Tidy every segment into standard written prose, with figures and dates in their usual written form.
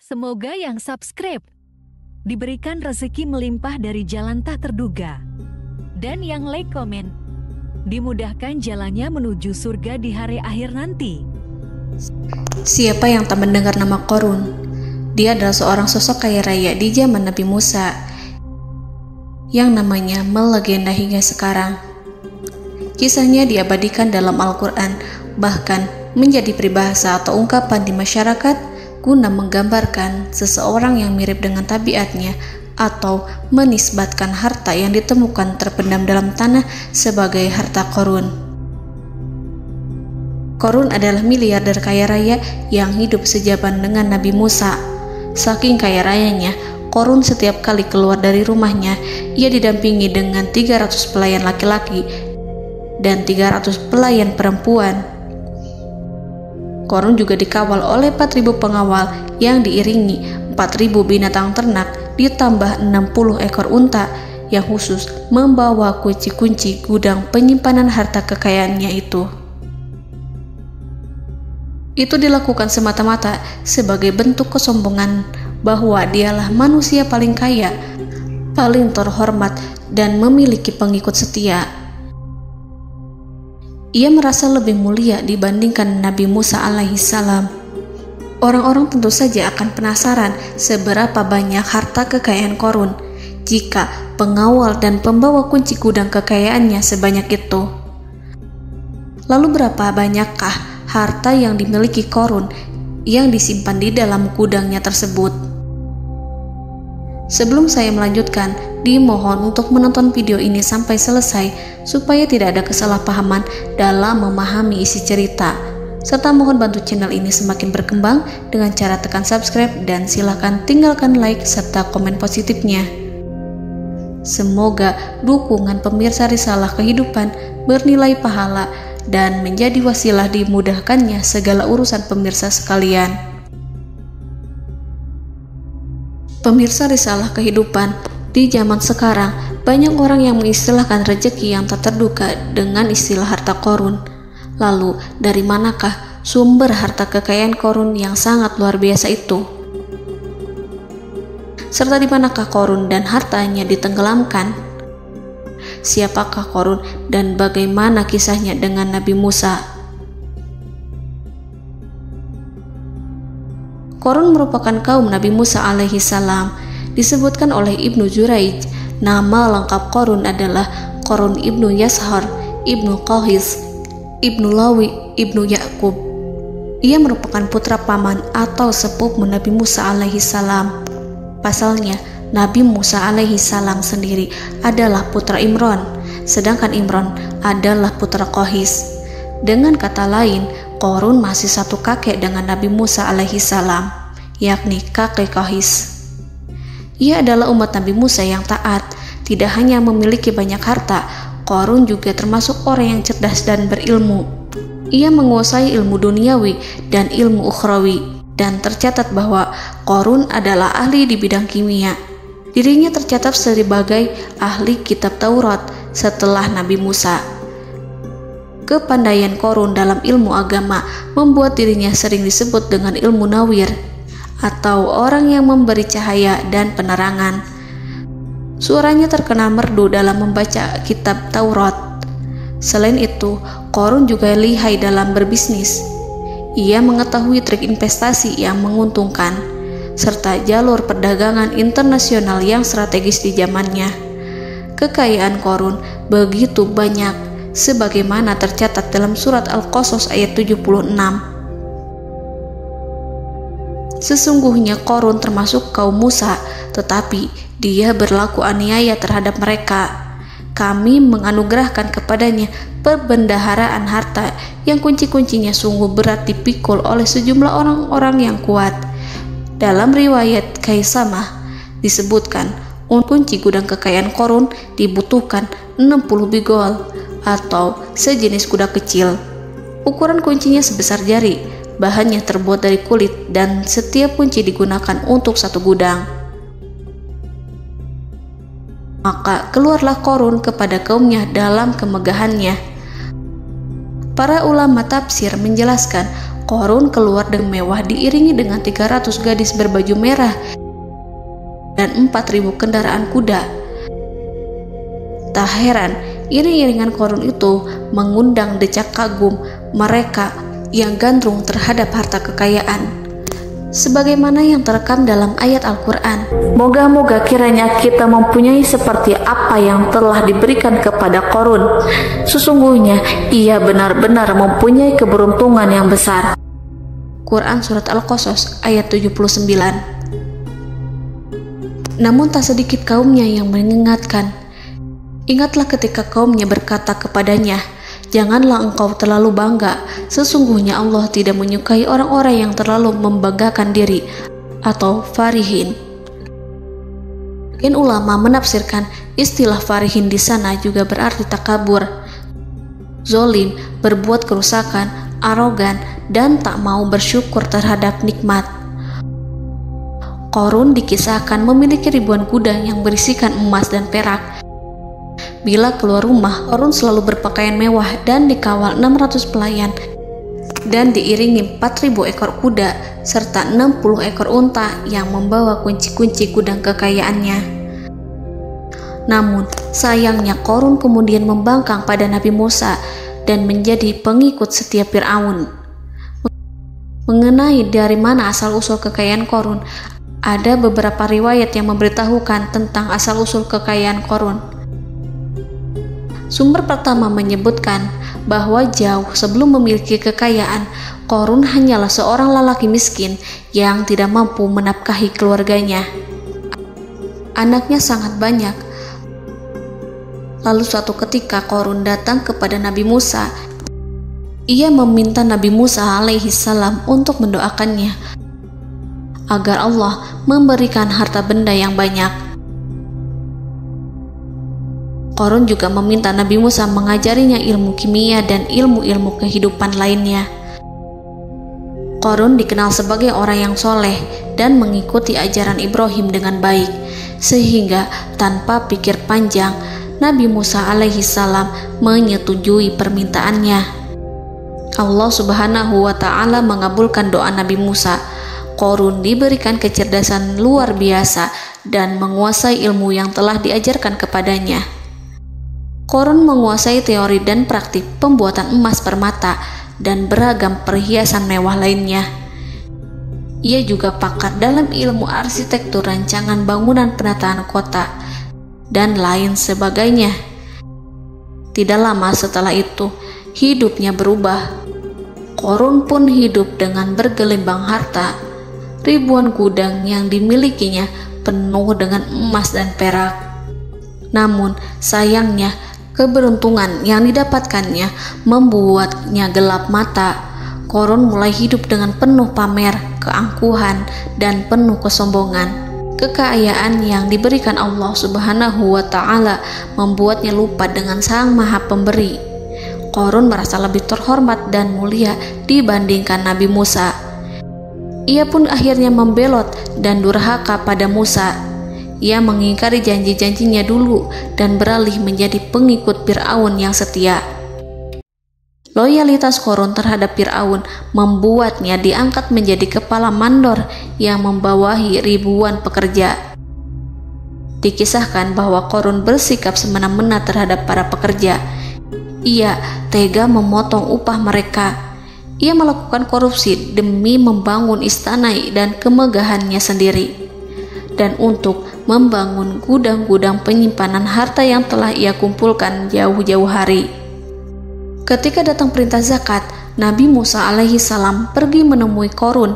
Semoga yang subscribe diberikan rezeki melimpah dari jalan tak terduga. Dan yang like komen, dimudahkan jalannya menuju surga di hari akhir nanti. Siapa yang tak mendengar nama Qorun? Dia adalah seorang sosok kaya raya di zaman Nabi Musa yang namanya melegenda hingga sekarang. Kisahnya diabadikan dalam Al-Quran, bahkan menjadi peribahasa atau ungkapan di masyarakat guna menggambarkan seseorang yang mirip dengan tabiatnya atau menisbatkan harta yang ditemukan terpendam dalam tanah sebagai harta Qorun. Qorun adalah miliarder kaya raya yang hidup sejaman dengan Nabi Musa. Saking kaya rayanya, Qorun setiap kali keluar dari rumahnya, ia didampingi dengan 300 pelayan laki-laki dan 300 pelayan perempuan. Qorun juga dikawal oleh 4.000 pengawal yang diiringi 4.000 binatang ternak ditambah 60 ekor unta yang khusus membawa kunci-kunci gudang penyimpanan harta kekayaannya itu. Itu dilakukan semata-mata sebagai bentuk kesombongan bahwa dialah manusia paling kaya, paling terhormat, dan memiliki pengikut setia. Ia merasa lebih mulia dibandingkan Nabi Musa alaihissalam. Orang-orang tentu saja akan penasaran seberapa banyak harta kekayaan Qorun jika pengawal dan pembawa kunci gudang kekayaannya sebanyak itu. Lalu berapa banyakkah harta yang dimiliki Qorun yang disimpan di dalam gudangnya tersebut? Sebelum saya melanjutkan, dimohon untuk menonton video ini sampai selesai supaya tidak ada kesalahpahaman dalam memahami isi cerita, serta mohon bantu channel ini semakin berkembang dengan cara tekan subscribe dan silakan tinggalkan like serta komen positifnya. Semoga dukungan pemirsa Risalah Kehidupan bernilai pahala dan menjadi wasilah dimudahkannya segala urusan pemirsa sekalian. Pemirsa Risalah Kehidupan, di zaman sekarang banyak orang yang mengistilahkan rezeki yang tak terduga dengan istilah harta Qorun. Lalu dari manakah sumber harta kekayaan Qorun yang sangat luar biasa itu? Serta di manakah Qorun dan hartanya ditenggelamkan? Siapakah Qorun dan bagaimana kisahnya dengan Nabi Musa? Qorun merupakan kaum Nabi Musa alaihissalam. Disebutkan oleh Ibnu Jurayj, nama lengkap Qorun adalah Qorun ibnu Yashar, ibnu Qahis, ibnu Lawi, ibnu Yakub. Ia merupakan putra paman atau sepupu Nabi Musa alaihissalam. Pasalnya, Nabi Musa alaihissalam sendiri adalah putra Imran, sedangkan Imran adalah putra Qahis. Dengan kata lain, Qorun masih satu kakek dengan Nabi Musa alaihissalam, yakni kakek Qahis. Ia adalah umat Nabi Musa yang taat. Tidak hanya memiliki banyak harta, Qorun juga termasuk orang yang cerdas dan berilmu. Ia menguasai ilmu duniawi dan ilmu ukhrawi, dan tercatat bahwa Qorun adalah ahli di bidang kimia. Dirinya tercatat sebagai ahli kitab Taurat setelah Nabi Musa. Kepandaian Qorun dalam ilmu agama membuat dirinya sering disebut dengan ilmu nawir, atau orang yang memberi cahaya dan penerangan. Suaranya terkenal merdu dalam membaca kitab Taurat. Selain itu, Qorun juga lihai dalam berbisnis. Ia mengetahui trik investasi yang menguntungkan, serta jalur perdagangan internasional yang strategis di zamannya. Kekayaan Qorun begitu banyak, sebagaimana tercatat dalam surat Al-Qasas ayat 76. Sesungguhnya Qorun termasuk kaum Musa, tetapi dia berlaku aniaya terhadap mereka. Kami menganugerahkan kepadanya perbendaharaan harta yang kunci-kuncinya sungguh berat dipikul oleh sejumlah orang-orang yang kuat. Dalam riwayat Kaisamah disebutkan, kunci gudang kekayaan Qorun dibutuhkan 60 bigol atau sejenis kuda kecil. Ukuran kuncinya sebesar jari, bahannya terbuat dari kulit, dan setiap kunci digunakan untuk satu gudang. Maka keluarlah Qorun kepada kaumnya dalam kemegahannya. Para ulama tafsir menjelaskan Qarun keluar dengan mewah diiringi dengan 300 gadis berbaju merah dan 4.000 kendaraan kuda. Tak heran, iring-iringan Qarun itu mengundang decak kagum mereka yang gandrung terhadap harta kekayaan. Sebagaimana yang terekam dalam ayat Al-Quran, moga-moga kiranya kita mempunyai seperti apa yang telah diberikan kepada Qarun. Sesungguhnya ia benar-benar mempunyai keberuntungan yang besar. Quran Surat Al-Qasas ayat 79. Namun tak sedikit kaumnya yang mengingatkan. Ingatlah ketika kaumnya berkata kepadanya, janganlah engkau terlalu bangga, sesungguhnya Allah tidak menyukai orang-orang yang terlalu membanggakan diri atau farihin. Ulama menafsirkan istilah farihin di sana juga berarti takabur, zolim, berbuat kerusakan, arogan, dan tak mau bersyukur terhadap nikmat. Qarun dikisahkan memiliki ribuan kuda yang berisikan emas dan perak. Bila keluar rumah, Qarun selalu berpakaian mewah dan dikawal 600 pelayan dan diiringi 4.000 ekor kuda serta 60 ekor unta yang membawa kunci-kunci gudang kekayaannya. Namun, sayangnya Qarun kemudian membangkang pada Nabi Musa dan menjadi pengikut setia Fir'aun. Mengenai dari mana asal-usul kekayaan Qarun, ada beberapa riwayat yang memberitahukan tentang asal-usul kekayaan Qarun. Sumber pertama menyebutkan bahwa jauh sebelum memiliki kekayaan, Qarun hanyalah seorang lelaki miskin yang tidak mampu menafkahi keluarganya. Anaknya sangat banyak. Lalu suatu ketika Qarun datang kepada Nabi Musa. Ia meminta Nabi Musa alaihi salam untuk mendoakannya agar Allah memberikan harta benda yang banyak. Qarun juga meminta Nabi Musa mengajarinya ilmu kimia dan ilmu-ilmu kehidupan lainnya. Qarun dikenal sebagai orang yang soleh dan mengikuti ajaran Ibrahim dengan baik, sehingga tanpa pikir panjang, Nabi Musa alaihi salam menyetujui permintaannya. Allah Subhanahu wa ta'ala mengabulkan doa Nabi Musa. Qarun diberikan kecerdasan luar biasa dan menguasai ilmu yang telah diajarkan kepadanya. Qarun menguasai teori dan praktik pembuatan emas permata dan beragam perhiasan mewah lainnya. Ia juga pakar dalam ilmu arsitektur, rancangan bangunan, penataan kota, dan lain sebagainya. Tidak lama setelah itu, hidupnya berubah. Qarun pun hidup dengan bergelimbang harta. Ribuan gudang yang dimilikinya penuh dengan emas dan perak. Namun, sayangnya, keberuntungan yang didapatkannya membuatnya gelap mata. Qarun mulai hidup dengan penuh pamer, keangkuhan, dan penuh kesombongan. Kekayaan yang diberikan Allah Subhanahu wa ta'ala membuatnya lupa dengan Sang Maha Pemberi. Qarun merasa lebih terhormat dan mulia dibandingkan Nabi Musa. Ia pun akhirnya membelot dan durhaka pada Musa. Ia mengingkari janji-janjinya dulu dan beralih menjadi pengikut Fir'aun yang setia. Loyalitas Qarun terhadap Fir'aun membuatnya diangkat menjadi kepala mandor yang membawahi ribuan pekerja. Dikisahkan bahwa Qarun bersikap semena-mena terhadap para pekerja. Ia tega memotong upah mereka. Ia melakukan korupsi demi membangun istana dan kemegahannya sendiri, dan untuk membangun gudang-gudang penyimpanan harta yang telah ia kumpulkan jauh-jauh hari. Ketika datang perintah zakat, Nabi Musa alaihi salam pergi menemui Qarun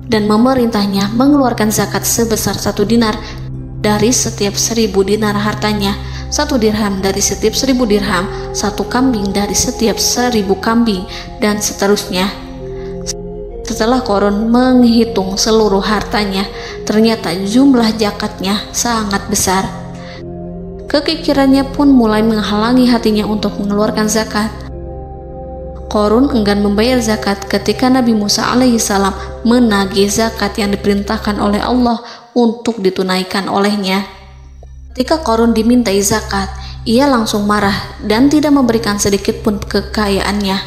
dan memerintahnya mengeluarkan zakat sebesar 1 dinar dari setiap 1000 dinar hartanya, 1 dirham dari setiap 1000 dirham, 1 kambing dari setiap 1000 kambing, dan seterusnya. Setelah Qarun menghitung seluruh hartanya, ternyata jumlah zakatnya sangat besar. Kekikirannya pun mulai menghalangi hatinya untuk mengeluarkan zakat. Qarun enggan membayar zakat ketika Nabi Musa alaihissalam menagih zakat yang diperintahkan oleh Allah untuk ditunaikan olehnya. Ketika Qarun dimintai zakat, ia langsung marah dan tidak memberikan sedikit pun kekayaannya.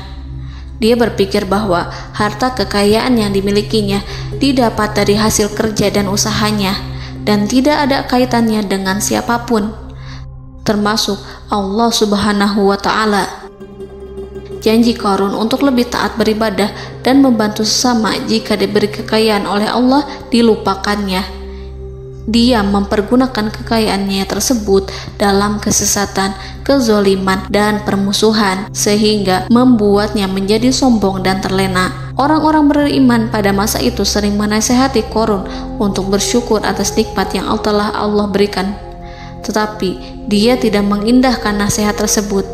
Dia berpikir bahwa harta kekayaan yang dimilikinya didapat dari hasil kerja dan usahanya, dan tidak ada kaitannya dengan siapapun, termasuk Allah Subhanahu wa Ta'ala. Janji Qarun untuk lebih taat beribadah dan membantu sesama jika diberi kekayaan oleh Allah dilupakannya. Dia mempergunakan kekayaannya tersebut dalam kesesatan, kezoliman, dan permusuhan, sehingga membuatnya menjadi sombong dan terlena. Orang-orang beriman pada masa itu sering menasihati Qarun untuk bersyukur atas nikmat yang telah Allah berikan, tetapi dia tidak mengindahkan nasihat tersebut.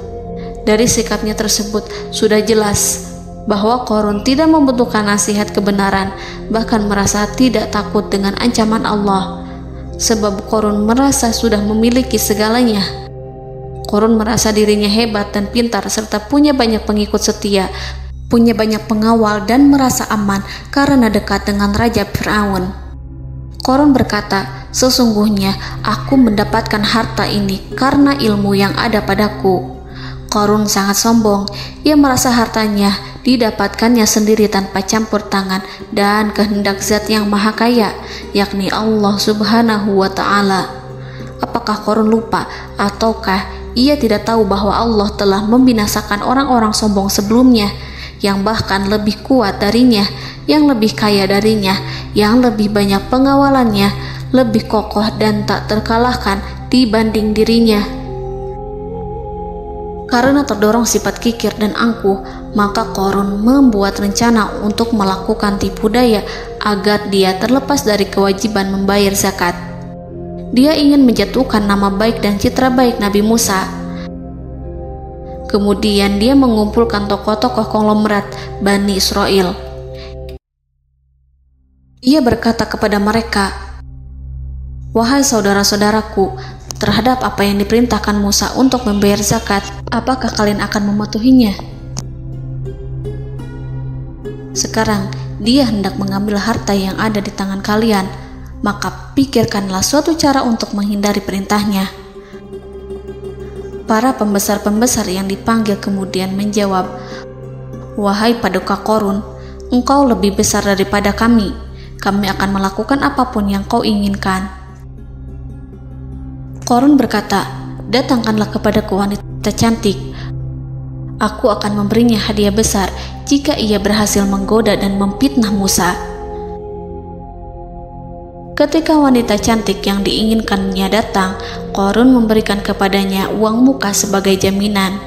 Dari sikapnya tersebut sudah jelas bahwa Qarun tidak membutuhkan nasihat kebenaran, bahkan merasa tidak takut dengan ancaman Allah. Sebab Qarun merasa sudah memiliki segalanya. Qarun merasa dirinya hebat dan pintar serta punya banyak pengikut setia, punya banyak pengawal dan merasa aman karena dekat dengan Raja Fir'aun. Qarun berkata, "Sesungguhnya aku mendapatkan harta ini karena ilmu yang ada padaku." Qarun sangat sombong. Ia merasa hartanya didapatkannya sendiri tanpa campur tangan dan kehendak Zat yang Maha Kaya, yakni Allah Subhanahu wa Ta'ala. Apakah Qarun lupa ataukah ia tidak tahu bahwa Allah telah membinasakan orang-orang sombong sebelumnya yang bahkan lebih kuat darinya, yang lebih kaya darinya, yang lebih banyak pengawalannya, lebih kokoh dan tak terkalahkan dibanding dirinya? Karena terdorong sifat kikir dan angkuh, maka Qarun membuat rencana untuk melakukan tipu daya agar dia terlepas dari kewajiban membayar zakat. Dia ingin menjatuhkan nama baik dan citra baik Nabi Musa. Kemudian dia mengumpulkan tokoh-tokoh konglomerat Bani Israel. Ia berkata kepada mereka, "Wahai saudara-saudaraku, terhadap apa yang diperintahkan Musa untuk membayar zakat, apakah kalian akan mematuhinya? Sekarang dia hendak mengambil harta yang ada di tangan kalian, maka pikirkanlah suatu cara untuk menghindari perintahnya." Para pembesar-pembesar yang dipanggil kemudian menjawab, "Wahai paduka Qarun, engkau lebih besar daripada kami. Kami akan melakukan apapun yang kau inginkan." Qarun berkata, "Datangkanlah kepadaku wanita cantik. Aku akan memberinya hadiah besar jika ia berhasil menggoda dan memfitnah Musa." Ketika wanita cantik yang diinginkannya datang, Qarun memberikan kepadanya uang muka sebagai jaminan.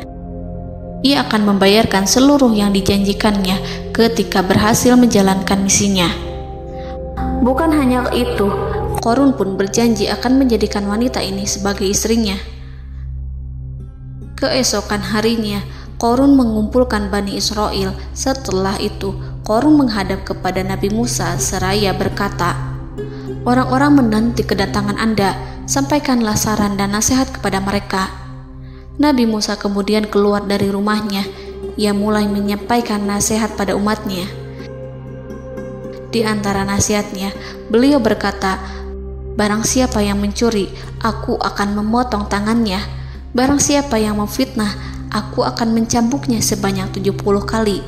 Ia akan membayarkan seluruh yang dijanjikannya ketika berhasil menjalankan misinya. Bukan hanya itu, Qarun pun berjanji akan menjadikan wanita ini sebagai istrinya. Keesokan harinya, Qarun mengumpulkan Bani Israel. Setelah itu, Qarun menghadap kepada Nabi Musa seraya berkata, "Orang-orang menanti kedatangan Anda, sampaikanlah saran dan nasihat kepada mereka." Nabi Musa kemudian keluar dari rumahnya. Ia mulai menyampaikan nasihat pada umatnya. Di antara nasihatnya, beliau berkata, "Barang siapa yang mencuri, aku akan memotong tangannya. Barang siapa yang memfitnah, aku akan mencambuknya sebanyak 70 kali.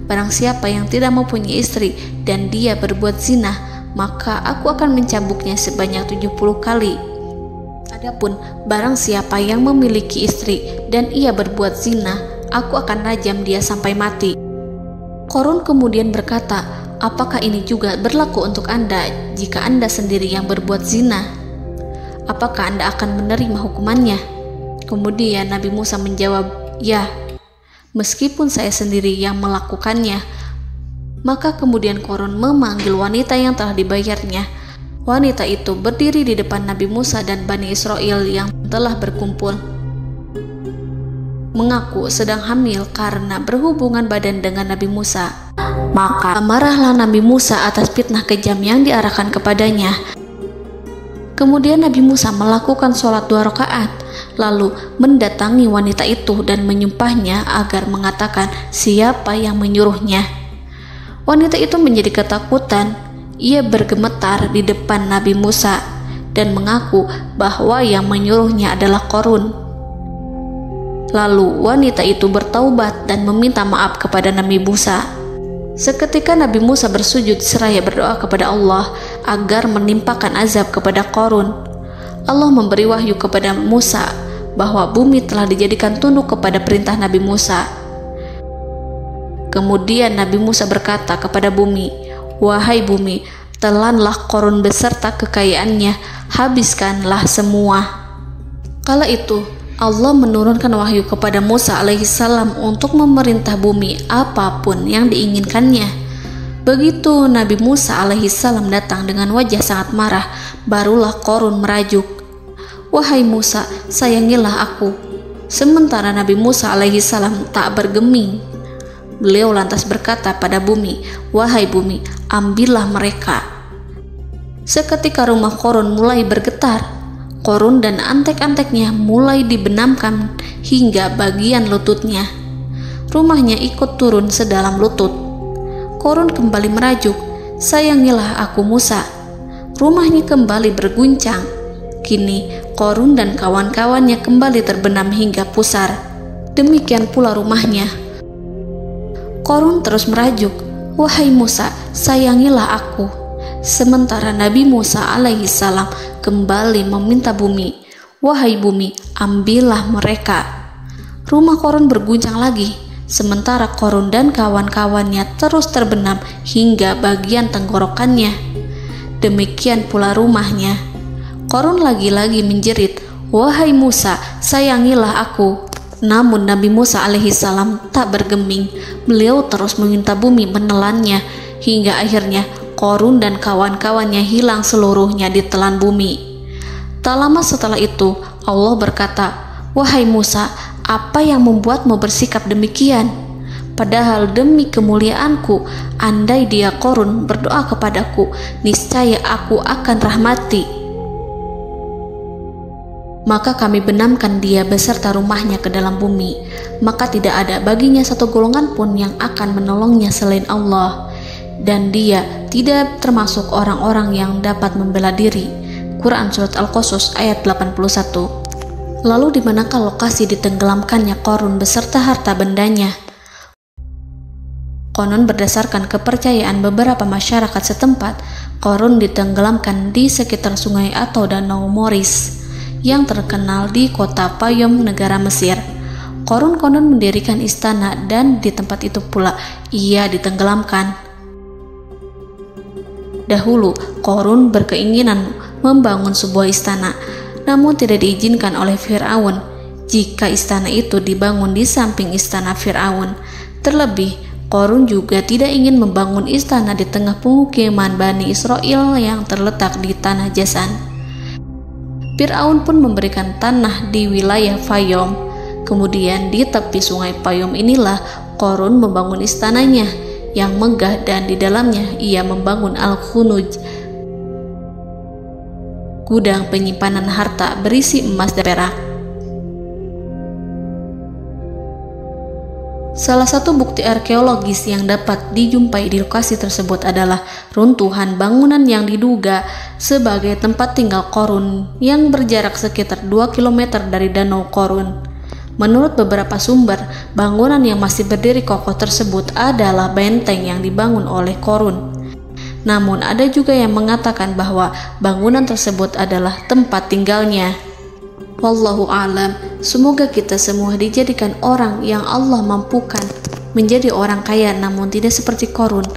Barang siapa yang tidak mempunyai istri dan dia berbuat zina, maka aku akan mencambuknya sebanyak 70 kali. Adapun barang siapa yang memiliki istri dan ia berbuat zina, aku akan rajam dia sampai mati." Qarun kemudian berkata, "Apakah ini juga berlaku untuk Anda jika Anda sendiri yang berbuat zina? Apakah Anda akan menerima hukumannya?" Kemudian Nabi Musa menjawab, "Ya, meskipun saya sendiri yang melakukannya." Maka kemudian Qarun memanggil wanita yang telah dibayarnya. Wanita itu berdiri di depan Nabi Musa dan Bani Israel yang telah berkumpul, mengaku sedang hamil karena berhubungan badan dengan Nabi Musa. Maka marahlah Nabi Musa atas fitnah kejam yang diarahkan kepadanya. Kemudian Nabi Musa melakukan sholat 2 rakaat, lalu mendatangi wanita itu dan menyumpahnya agar mengatakan siapa yang menyuruhnya. Wanita itu menjadi ketakutan. Ia bergemetar di depan Nabi Musa dan mengaku bahwa yang menyuruhnya adalah Qarun. Lalu wanita itu bertaubat dan meminta maaf kepada Nabi Musa. Seketika Nabi Musa bersujud seraya berdoa kepada Allah agar menimpakan azab kepada Qarun. Allah memberi wahyu kepada Musa bahwa bumi telah dijadikan tunduk kepada perintah Nabi Musa. Kemudian Nabi Musa berkata kepada bumi, "Wahai bumi, telanlah Qarun beserta kekayaannya, habiskanlah semua." Kala itu Allah menurunkan wahyu kepada Musa alaihissalam untuk memerintah bumi apapun yang diinginkannya. Begitu Nabi Musa alaihissalam datang dengan wajah sangat marah, barulah Qarun merajuk, "Wahai Musa, sayangilah aku." Sementara Nabi Musa alaihissalam tak bergeming. Beliau lantas berkata pada bumi, "Wahai bumi, ambillah mereka." Seketika rumah Qarun mulai bergetar. Qarun dan antek-anteknya mulai dibenamkan hingga bagian lututnya. Rumahnya ikut turun sedalam lutut. Qarun kembali merajuk, "Sayangilah aku Musa." Rumahnya kembali berguncang. Kini Qarun dan kawan-kawannya kembali terbenam hingga pusar. Demikian pula rumahnya. Qarun terus merajuk, "Wahai Musa, sayangilah aku." Sementara Nabi Musa alaihissalam kembali meminta bumi, "Wahai bumi, ambillah mereka." Rumah Qarun berguncang lagi, sementara Qarun dan kawan-kawannya terus terbenam hingga bagian tenggorokannya. Demikian pula rumahnya. Qarun lagi-lagi menjerit, "Wahai Musa, sayangilah aku." Namun Nabi Musa alaihissalam tak bergeming. Beliau terus meminta bumi menelannya hingga akhirnya Qarun dan kawan-kawannya hilang seluruhnya ditelan bumi. Tak lama setelah itu Allah berkata, "Wahai Musa, apa yang membuatmu bersikap demikian? Padahal demi kemuliaanku, andai dia Qarun berdoa kepadaku, niscaya aku akan rahmati. Maka kami benamkan dia beserta rumahnya ke dalam bumi, maka tidak ada baginya satu golongan pun yang akan menolongnya selain Allah, dan dia tidak termasuk orang-orang yang dapat membela diri." Quran Surat Al-Qasas ayat 81. Lalu di manakah lokasi ditenggelamkannya Qarun beserta harta bendanya? Konon berdasarkan kepercayaan beberapa masyarakat setempat, Qarun ditenggelamkan di sekitar sungai atau danau Moris yang terkenal di kota Payom, negara Mesir. Qarun konon mendirikan istana dan di tempat itu pula ia ditenggelamkan. Dahulu, Qarun berkeinginan membangun sebuah istana, namun tidak diizinkan oleh Fir'aun jika istana itu dibangun di samping istana Fir'aun. Terlebih, Qarun juga tidak ingin membangun istana di tengah pemukiman Bani Israel yang terletak di tanah Jasan. Fir'aun pun memberikan tanah di wilayah Fayom. Kemudian di tepi sungai Payom inilah Qarun membangun istananya yang megah, dan di dalamnya ia membangun Al-Khunuj, gudang penyimpanan harta berisi emas dan perak. Salah satu bukti arkeologis yang dapat dijumpai di lokasi tersebut adalah runtuhan bangunan yang diduga sebagai tempat tinggal Qarun yang berjarak sekitar 2 km dari Danau Qarun. Menurut beberapa sumber, bangunan yang masih berdiri kokoh tersebut adalah benteng yang dibangun oleh Qarun. Namun ada juga yang mengatakan bahwa bangunan tersebut adalah tempat tinggalnya. Wallahu a'lam. Semoga kita semua dijadikan orang yang Allah mampukan menjadi orang kaya namun tidak seperti Qarun,